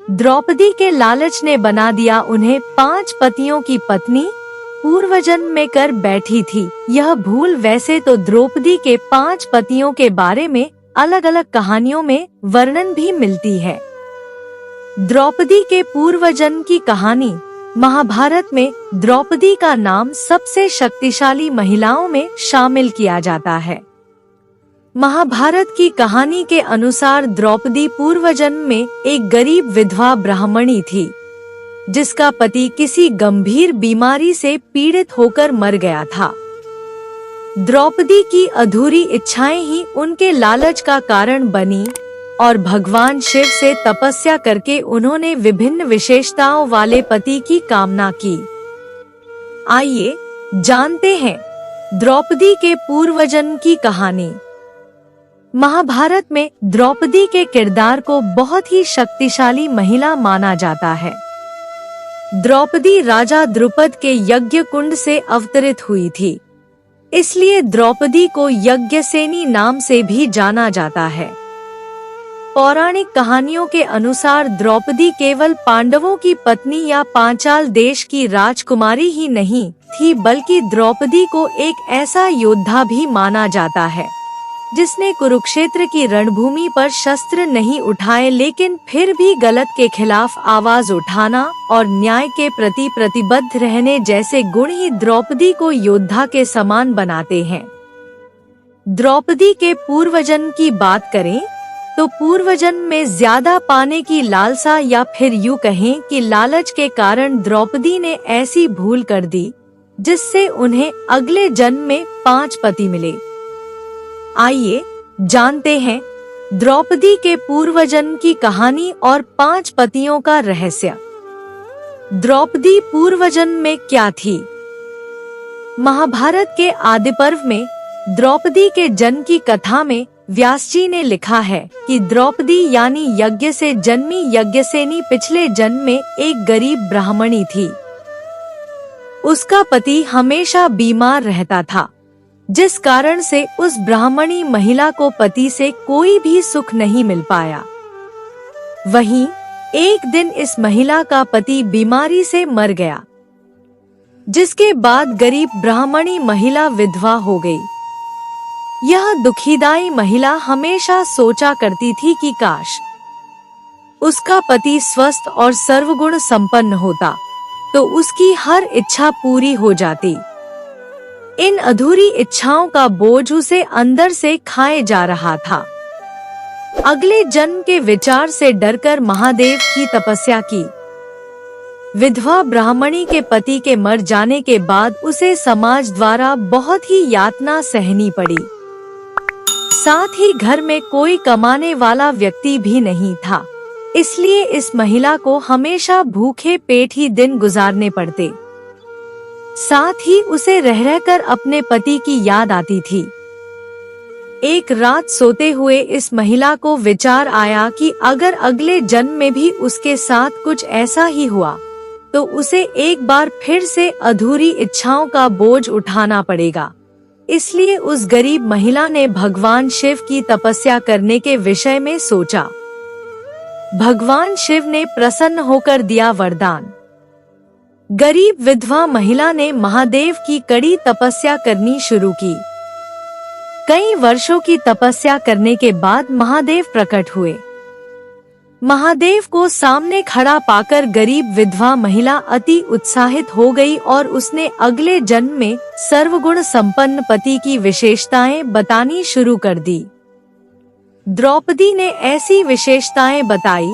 द्रौपदी के लालच ने बना दिया उन्हें 5 पतियों की पत्नी पूर्वजन्म में कर बैठी थी। यह भूल वैसे तो द्रौपदी के 5 पतियों के बारे में अलग अलग कहानियों में वर्णन भी मिलती है। द्रौपदी के पूर्वजन्म की कहानी महाभारत में द्रौपदी का नाम सबसे शक्तिशाली महिलाओं में शामिल किया जाता है। महाभारत की कहानी के अनुसार द्रौपदी पूर्वजन्म में एक गरीब विधवा ब्राह्मणी थी, जिसका पति किसी गंभीर बीमारी से पीड़ित होकर मर गया था। द्रौपदी की अधूरी इच्छाएं ही उनके लालच का कारण बनी और भगवान शिव से तपस्या करके उन्होंने विभिन्न विशेषताओं वाले पति की कामना की। आइए जानते हैं द्रौपदी के पूर्वजन्म की कहानी। महाभारत में द्रौपदी के किरदार को बहुत ही शक्तिशाली महिला माना जाता है। द्रौपदी राजा द्रुपद के यज्ञ कुंड से अवतरित हुई थी, इसलिए द्रौपदी को यज्ञसेनी नाम से भी जाना जाता है। पौराणिक कहानियों के अनुसार द्रौपदी केवल पांडवों की पत्नी या पांचाल देश की राजकुमारी ही नहीं थी, बल्कि द्रौपदी को एक ऐसा योद्धा भी माना जाता है जिसने कुरुक्षेत्र की रणभूमि पर शस्त्र नहीं उठाए, लेकिन फिर भी गलत के खिलाफ आवाज उठाना और न्याय के प्रति प्रतिबद्ध रहने जैसे गुण ही द्रौपदी को योद्धा के समान बनाते हैं। द्रौपदी के पूर्वजन्म की बात करें तो पूर्वजन्म में ज्यादा पाने की लालसा या फिर यूं कहें कि लालच के कारण द्रौपदी ने ऐसी भूल कर दी जिससे उन्हें अगले जन्म में 5 पति मिले। आइए जानते हैं द्रौपदी के पूर्वजन्म की कहानी और 5 पतियों का रहस्य। द्रौपदी पूर्वजन्म में क्या थी? महाभारत के आदि पर्व में द्रौपदी के जन्म की कथा में व्यास जी ने लिखा है कि द्रौपदी यानी यज्ञ से जन्मी यज्ञसेनी पिछले जन्म में एक गरीब ब्राह्मणी थी। उसका पति हमेशा बीमार रहता था, जिस कारण से उस ब्राह्मणी महिला को पति से कोई भी सुख नहीं मिल पाया। वहीं एक दिन इस महिला का पति बीमारी से मर गया, जिसके बाद गरीब ब्राह्मणी महिला विधवा हो गई। यह दुखीदायी महिला हमेशा सोचा करती थी कि काश उसका पति स्वस्थ और सर्वगुण संपन्न होता तो उसकी हर इच्छा पूरी हो जाती। इन अधूरी इच्छाओं का बोझ उसे अंदर से खाए जा रहा था। अगले जन्म के विचार से डरकर महादेव की तपस्या की। विधवा ब्राह्मणी के पति के मर जाने के बाद उसे समाज द्वारा बहुत ही यातना सहनी पड़ी। साथ ही घर में कोई कमाने वाला व्यक्ति भी नहीं था, इसलिए इस महिला को हमेशा भूखे पेट ही दिन गुजारने पड़ते। साथ ही उसे रह रहकर अपने पति की याद आती थी। एक रात सोते हुए इस महिला को विचार आया कि अगर अगले जन्म में भी उसके साथ कुछ ऐसा ही हुआ तो उसे एक बार फिर से अधूरी इच्छाओं का बोझ उठाना पड़ेगा। इसलिए उस गरीब महिला ने भगवान शिव की तपस्या करने के विषय में सोचा। भगवान शिव ने प्रसन्न होकर दिया वरदान। गरीब विधवा महिला ने महादेव की कड़ी तपस्या करनी शुरू की। कई वर्षों की तपस्या करने के बाद महादेव प्रकट हुए। महादेव को सामने खड़ा पाकर गरीब विधवा महिला अति उत्साहित हो गई और उसने अगले जन्म में सर्वगुण संपन्न पति की विशेषताएं बतानी शुरू कर दी। द्रौपदी ने ऐसी विशेषताएं बताई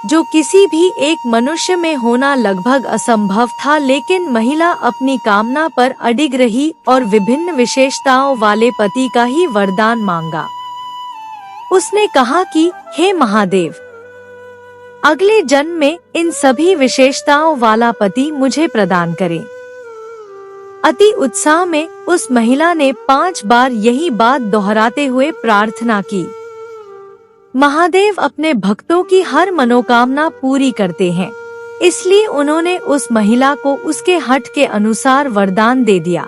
जो किसी भी एक मनुष्य में होना लगभग असंभव था, लेकिन महिला अपनी कामना पर अडिग रही और विभिन्न विशेषताओं वाले पति का ही वरदान मांगा। उसने कहा कि हे महादेव, अगले जन्म में इन सभी विशेषताओं वाला पति मुझे प्रदान करें। अति उत्साह में उस महिला ने 5 बार यही बात दोहराते हुए प्रार्थना की। महादेव अपने भक्तों की हर मनोकामना पूरी करते हैं, इसलिए उन्होंने उस महिला को उसके हठ के अनुसार वरदान दे दिया।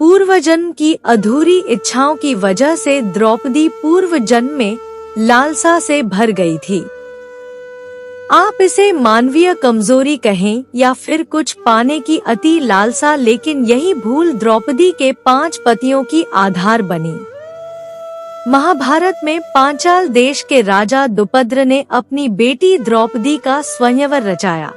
पूर्वजन्म की अधूरी इच्छाओं की वजह से द्रौपदी पूर्व जन्म में लालसा से भर गई थी। आप इसे मानवीय कमजोरी कहें या फिर कुछ पाने की अति लालसा, लेकिन यही भूल द्रौपदी के 5 पतियों की आधार बनी। महाभारत में पांचाल देश के राजा द्रुपद ने अपनी बेटी द्रौपदी का स्वयंवर रचाया।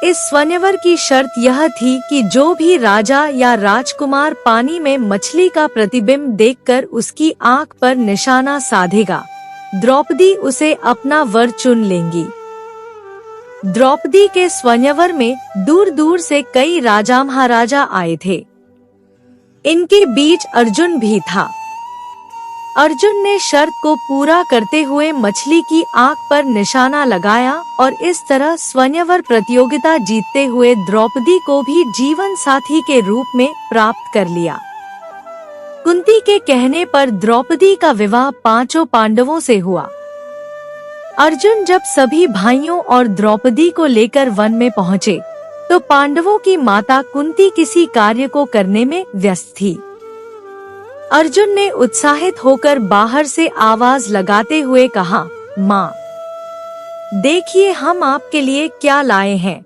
इस स्वयंवर की शर्त यह थी कि जो भी राजा या राजकुमार पानी में मछली का प्रतिबिंब देखकर उसकी आंख पर निशाना साधेगा, द्रौपदी उसे अपना वर चुन लेंगी। द्रौपदी के स्वयंवर में दूर दूर से कई राजा महाराजा आए थे। इनके बीच अर्जुन भी था। अर्जुन ने शर्त को पूरा करते हुए मछली की आंख पर निशाना लगाया और इस तरह स्वयंवर प्रतियोगिता जीतते हुए द्रौपदी को भी जीवन साथी के रूप में प्राप्त कर लिया। कुंती के कहने पर द्रौपदी का विवाह 5 पांडवों से हुआ। अर्जुन जब सभी भाइयों और द्रौपदी को लेकर वन में पहुँचे तो पांडवों की माता कुंती किसी कार्य को करने में व्यस्त थी। अर्जुन ने उत्साहित होकर बाहर से आवाज लगाते हुए कहा, माँ, देखिए हम आपके लिए क्या लाए हैं।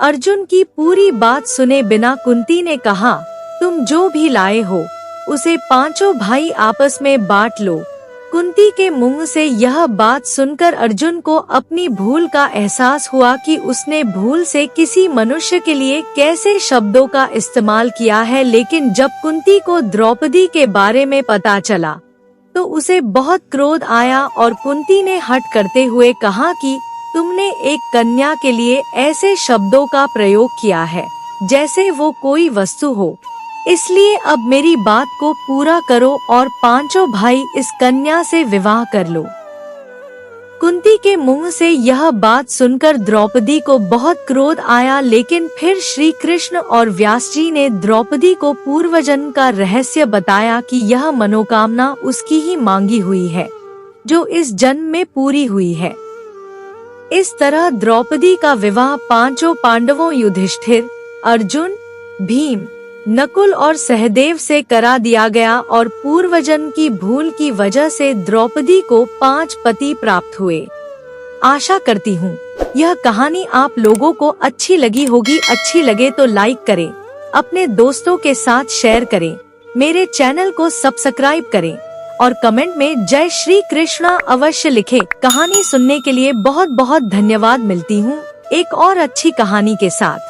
अर्जुन की पूरी बात सुने बिना कुंती ने कहा, तुम जो भी लाए हो उसे 5 भाई आपस में बांट लो। कुंती के मुंह से यह बात सुनकर अर्जुन को अपनी भूल का एहसास हुआ कि उसने भूल से किसी मनुष्य के लिए कैसे शब्दों का इस्तेमाल किया है। लेकिन जब कुंती को द्रौपदी के बारे में पता चला तो उसे बहुत क्रोध आया और कुंती ने हठ करते हुए कहा कि तुमने एक कन्या के लिए ऐसे शब्दों का प्रयोग किया है जैसे वो कोई वस्तु हो, इसलिए अब मेरी बात को पूरा करो और 5 भाई इस कन्या से विवाह कर लो। कुंती के मुंह से यह बात सुनकर द्रौपदी को बहुत क्रोध आया, लेकिन फिर श्री कृष्ण और व्यास जी ने द्रौपदी को पूर्वजन्म का रहस्य बताया कि यह मनोकामना उसकी ही मांगी हुई है जो इस जन्म में पूरी हुई है। इस तरह द्रौपदी का विवाह 5 पांडवों युधिष्ठिर, अर्जुन, भीम, नकुल और सहदेव से करा दिया गया और पूर्वजन्म की भूल की वजह से द्रौपदी को 5 पति प्राप्त हुए। आशा करती हूँ यह कहानी आप लोगों को अच्छी लगी होगी। अच्छी लगे तो लाइक करें, अपने दोस्तों के साथ शेयर करें, मेरे चैनल को सब्सक्राइब करें और कमेंट में जय श्री कृष्णा अवश्य लिखें। कहानी सुनने के लिए बहुत बहुत धन्यवाद। मिलती हूँ एक और अच्छी कहानी के साथ।